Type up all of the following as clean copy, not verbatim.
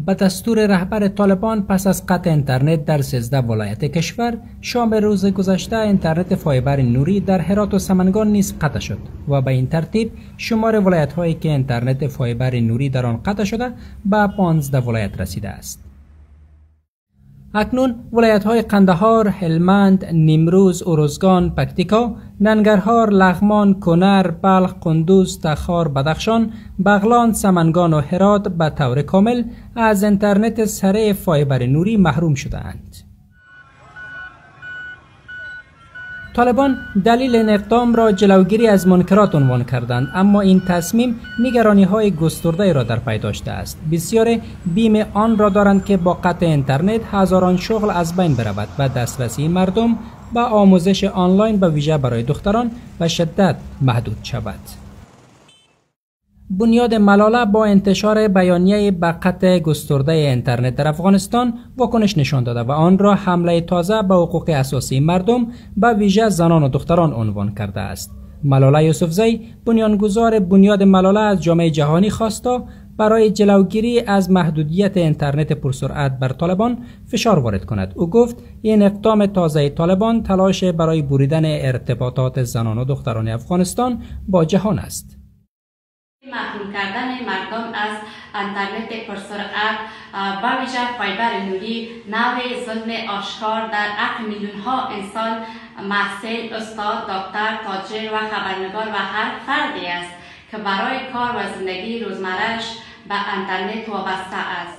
به دستور رهبر طالبان پس از قطع اینترنت در 13 ولایت کشور، شام روز گذشته اینترنت فایبر نوری در هرات و سمنگان نیز قطع شد و به این ترتیب شمار ولایت هایی که اینترنت فایبر نوری در آن قطع شده به 15 ولایت رسیده است. اکنون ولایت‌های قندهار، هلمند، نیمروز، ارزگان، پکتیکا، ننگرهار، لغمان، کنر، بلخ، قندوز، تخار، بدخشان، بغلان، سمنگان و هرات به طور کامل از اینترنت سریع فایبر نوری محروم شده‌اند. طالبان دلیل این اقدام را جلوگیری از منکرات عنوان کردند، اما این تصمیم نگرانی‌های گسترده را در پی داشته است. بسیاری بیم آن را دارند که با قطع اینترنت هزاران شغل از بین برود و دسترسی مردم به آموزش آنلاین به ویژه برای دختران به شدت محدود شود. بنیاد ملاله با انتشار بیانیه به قطع گسترده اینترنت در افغانستان واکنش نشان داده و آن را حمله تازه به حقوق اساسی مردم به ویژه زنان و دختران عنوان کرده است. ملاله یوسفزی، بنیانگذار بنیاد ملاله، از جامعه جهانی خواسته برای جلوگیری از محدودیت اینترنت پرسرعت بر طالبان فشار وارد کند. او گفت این اقدام تازه طالبان تلاش برای بریدن ارتباطات زنان و دختران افغانستان با جهان است. محروم کردن مردم از اینترنت پرسرعت به ویژه فایبر نوری نوع ظلم آشکار در حق میلیون ها انسان، محصل، استاد، دکتر، تاجر و خبرنگار و هر فردی است که برای کار و زندگی روزمره‌اش به اینترنت وابسته است.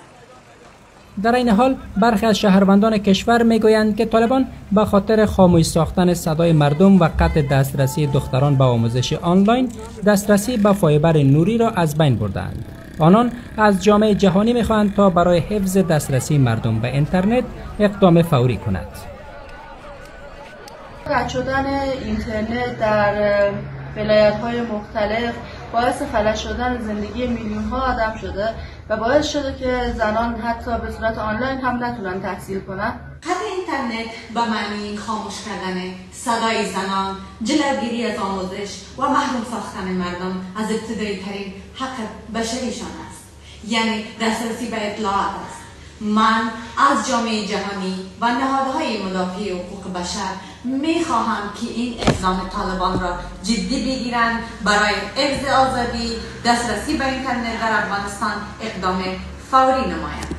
در این حال برخی از شهروندان کشور میگویند که طالبان به خاطر خاموش ساختن صدای مردم و قطع دسترسی دختران به آموزش آنلاین، دسترسی به فایبر نوری را از بین بردند. آنان از جامعه جهانی میخواهند تا برای حفظ دسترسی مردم به اینترنت اقدام فوری کند. قطع شدن اینترنت در ولایت‌های مختلف باعث فلج شدن زندگی میلیون‌ها آدم شده و باعث شده که زنان حتی به صورت آنلاین هم نتونن تحصیل کنن. قطع اینترنت به معنی خاموش کردن صدای زنان، جلوگیری از آموزش و محروم ساختن مردم از ابتدایی ترین حق بشریشان است، یعنی دسترسی به اطلاعات است. من از جامعه جهانی و نهادهای مدافع حقوق بشر میخواهم که این اقدام طالبان را جدی بگیرند برای حفظ آزادی دسترسی به اینترنت در افغانستان اقدام فوری نمایند.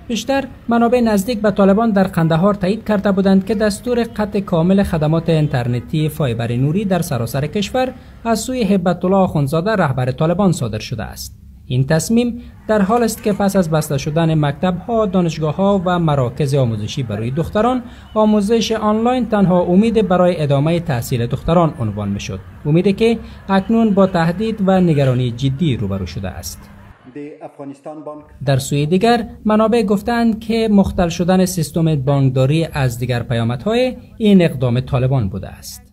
بیشتر منابع نزدیک به طالبان در قندهار تایید کرده بودند که دستور قطع کامل خدمات اینترنتی فایبر نوری در سراسر کشور از سوی هیبت الله آخوندزاده رهبر طالبان صادر شده است. این تصمیم در حال است که پس از بسته شدن مکتب‌ها، دانشگاه‌ها و مراکز آموزشی برای دختران، آموزش آنلاین تنها امید برای ادامه تحصیل دختران عنوان می‌شد. امیدی که اکنون با تهدید و نگرانی جدی روبرو شده است. در سوی دیگر منابع گفتند که مختل شدن سیستم بانکداری از دیگر پیامدهای این اقدام طالبان بوده است.